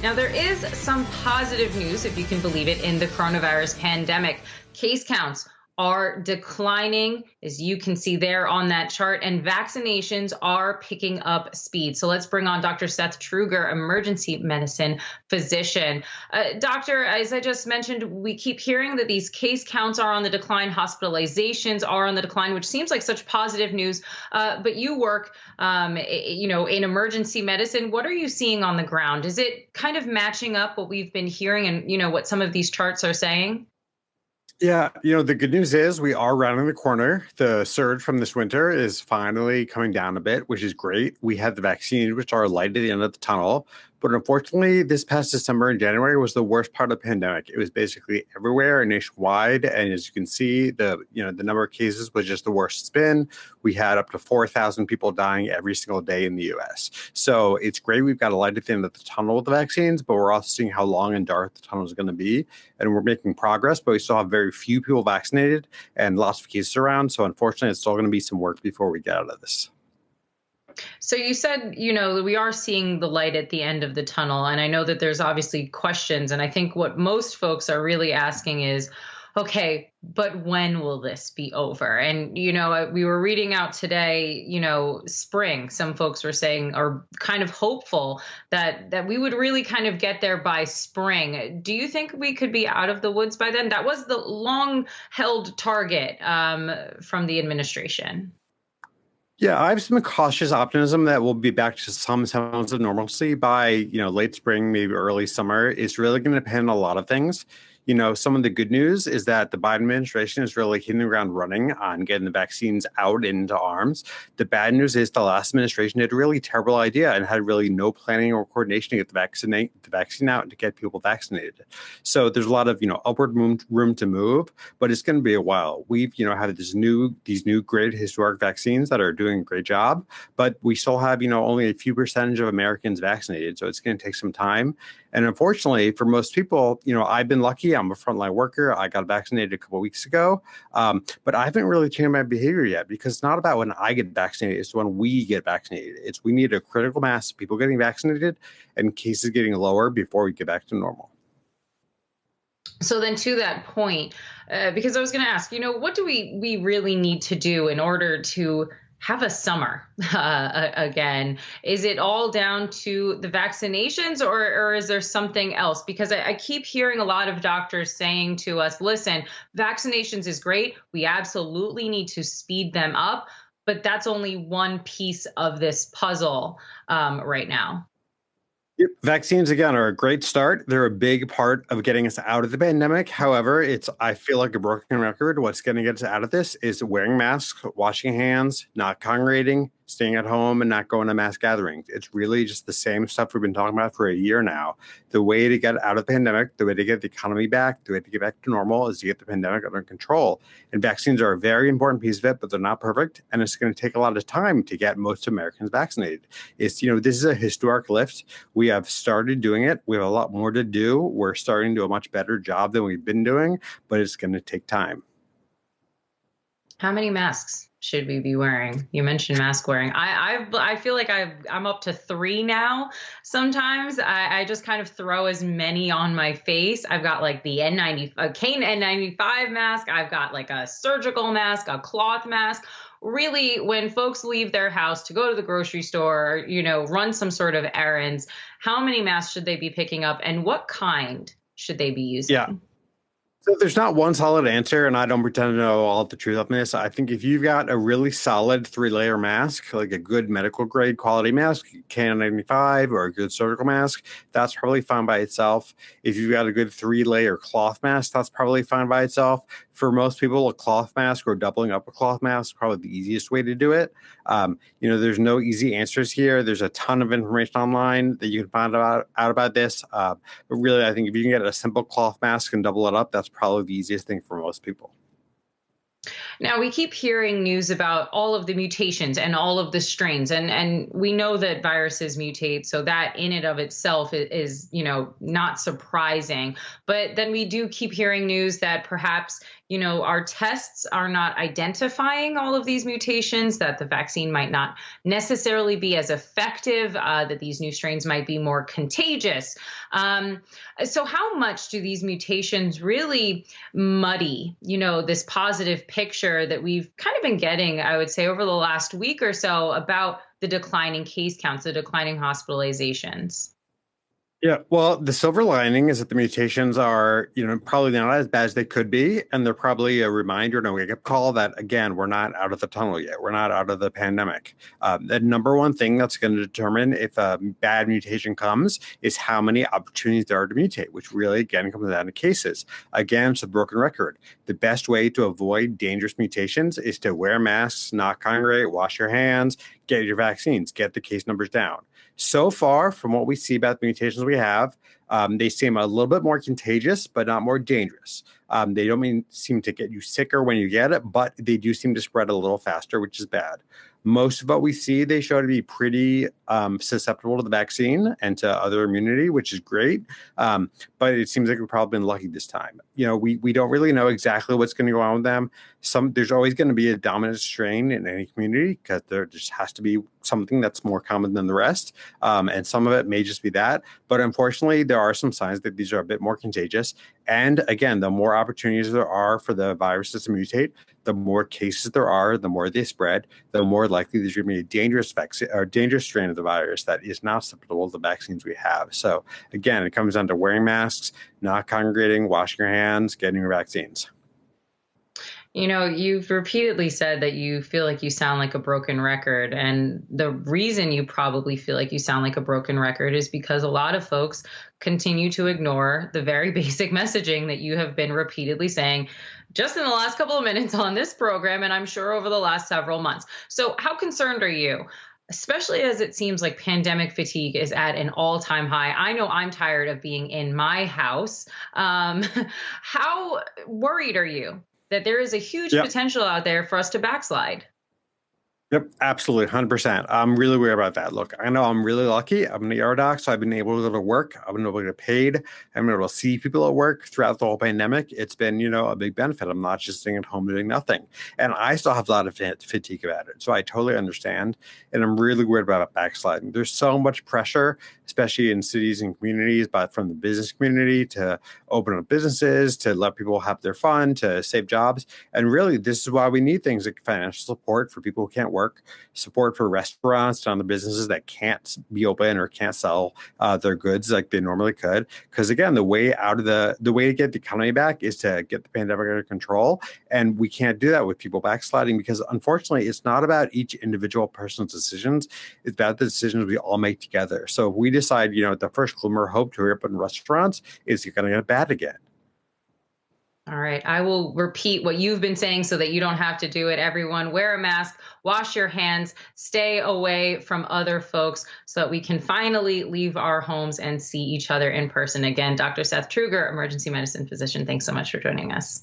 Now, there is some positive news, if you can believe it, in the coronavirus pandemic. Case counts are declining, as you can see there on that chart, and vaccinations are picking up speed. So let's bring on Dr. Seth Trueger, emergency medicine physician. Doctor, as I just mentioned, we keep hearing that these case counts are on the decline, hospitalizations are on the decline, which seems like such positive news. But you work, in emergency medicine. What are you seeing on the ground? Is it kind of matching up what we've been hearing and, what some of these charts are saying? Yeah, the good news is we are rounding the corner. The surge from this winter is finally coming down a bit, which is great. We have the vaccines, which are light at the end of the tunnel. But unfortunately, this past December and January was the worst part of the pandemic. It was basically everywhere and nationwide. And as you can see, the number of cases was just the worst it's been. We had up to 4,000 people dying every single day in the U.S. So it's great. We've got a light at the end of the tunnel with the vaccines, but we're also seeing how long and dark the tunnel is going to be. And we're making progress, but we still have very few people vaccinated and lots of cases around. So unfortunately, it's still going to be some work before we get out of this. So you said, we are seeing the light at the end of the tunnel. And I know that there's obviously questions. And I think what most folks are really asking is, okay, but when will this be over? And, we were reading out today, spring. Some folks were saying, or kind of hopeful that we would really kind of get there by spring. Do you think we could be out of the woods by then? That was the long held target from the administration. Yeah, I have some cautious optimism that we'll be back to some semblance of normalcy by, late spring, maybe early summer. It's really going to depend on a lot of things. Some of the good news is that the Biden administration is really hitting the ground running on getting the vaccines out into arms. The bad news is the last administration had a really terrible idea and had really no planning or coordination to get the vaccine out and to get people vaccinated. So there's a lot of, upward room to move, but it's going to be a while. We've, had these new great historic vaccines that are doing a great job, but we still have, only a few percentage of Americans vaccinated. So it's going to take some time. And unfortunately, for most people, I've been lucky. I'm a frontline worker. I got vaccinated a couple of weeks ago, but I haven't really changed my behavior yet because it's not about when I get vaccinated. It's when we get vaccinated. We need a critical mass of people getting vaccinated and cases getting lower before we get back to normal. So then to that point, because I was going to ask, what do we really need to do in order to have a summer again? Is it all down to the vaccinations or is there something else? Because I keep hearing a lot of doctors saying to us, listen, vaccinations is great. We absolutely need to speed them up, but that's only one piece of this puzzle right now. Vaccines, again, are a great start. They're a big part of getting us out of the pandemic. However, I feel like a broken record. What's going to get us out of this is wearing masks, washing hands, not congregating, staying at home, and not going to mass gatherings. It's really just the same stuff we've been talking about for a year now. The way to get out of the pandemic, the way to get the economy back, the way to get back to normal is to get the pandemic under control. And vaccines are a very important piece of it, but they're not perfect. And it's going to take a lot of time to get most Americans vaccinated. This is a historic lift. We have started doing it. We have a lot more to do. We're starting to do a much better job than we've been doing, but it's going to take time. How many masks should we be wearing? You mentioned mask wearing. I feel like I'm up to 3 now. Sometimes I just kind of throw as many on my face. I've got like the N95 mask. I've got like a surgical mask, a cloth mask. Really, when folks leave their house to go to the grocery store, run some sort of errands, how many masks should they be picking up and what kind should they be using? Yeah. So there's not one solid answer, and I don't pretend to know all the truth on this. I think if you've got a really solid 3-layer mask, like a good medical grade quality mask, KN95 or a good surgical mask, that's probably fine by itself. If you've got a good 3-layer cloth mask, that's probably fine by itself. For most people, a cloth mask or doubling up a cloth mask is probably the easiest way to do it. There's no easy answers here. There's a ton of information online that you can find out about this. But really, I think if you can get a simple cloth mask and double it up, that's probably the easiest thing for most people. Now, we keep hearing news about all of the mutations and all of the strains, and we know that viruses mutate, so that in and of itself is not surprising. But then we do keep hearing news that perhaps, our tests are not identifying all of these mutations, that the vaccine might not necessarily be as effective, that these new strains might be more contagious. So how much do these mutations really muddy, this positive picture that we've kind of been getting, I would say, over the last week or so about the declining case counts, the declining hospitalizations? Yeah, well, the silver lining is that the mutations are, probably not as bad as they could be, and they're probably a reminder and a wake-up call that, again, we're not out of the tunnel yet. We're not out of the pandemic. The number one thing that's going to determine if a bad mutation comes is how many opportunities there are to mutate, which really, again, comes down to cases. Again, it's a broken record. The best way to avoid dangerous mutations is to wear masks, not congregate, wash your hands, get your vaccines, get the case numbers down. So far, from what we see about the mutations we have, they seem a little bit more contagious, but not more dangerous. They don't seem to get you sicker when you get it, but they do seem to spread a little faster, which is bad. Most of what we see, they show to be pretty susceptible to the vaccine and to other immunity, which is great. But it seems like we've probably been lucky this time. We don't really know exactly what's going to go on with them. There's always going to be a dominant strain in any community because there just has to be something that's more common than the rest. And some of it may just be that. But unfortunately, there are some signs that these are a bit more contagious. And again, the more opportunities there are for the viruses to mutate, the more cases there are, the more they spread, the more likely there's going to be a dangerous vaccine or dangerous strain of the virus that is not susceptible to the vaccines we have. So again, it comes down to wearing masks, not congregating, washing your hands, getting your vaccines. You've repeatedly said that you feel like you sound like a broken record. And the reason you probably feel like you sound like a broken record is because a lot of folks continue to ignore the very basic messaging that you have been repeatedly saying just in the last couple of minutes on this program, and I'm sure over the last several months. So how concerned are you? Especially as it seems like pandemic fatigue is at an all-time high. I know I'm tired of being in my house. How worried are you that there is a huge potential out there for us to backslide? Yep, absolutely, 100%. I'm really worried about that. Look, I know I'm really lucky. I'm an ER doc, so I've been able to go to work. I've been able to get paid. I've been able to see people at work throughout the whole pandemic. It's been, a big benefit. I'm not just sitting at home doing nothing. And I still have a lot of fatigue about it. So I totally understand. And I'm really worried about backsliding. There's so much pressure, especially in cities and communities, but from the business community to open up businesses, to let people have their fun, to save jobs. And really, this is why we need things like financial support for people who can't work, support for restaurants and other businesses that can't be open or can't sell their goods like they normally could. Because again, the way to get the economy back is to get the pandemic under control. And we can't do that with people backsliding because unfortunately, it's not about each individual person's decisions. It's about the decisions we all make together. So if we decide, the first glimmer of hope to reopen restaurants is going to get bad again. All right. I will repeat what you've been saying so that you don't have to do it. Everyone, wear a mask, wash your hands, stay away from other folks so that we can finally leave our homes and see each other in person again. Dr. Seth Trueger, emergency medicine physician, thanks so much for joining us.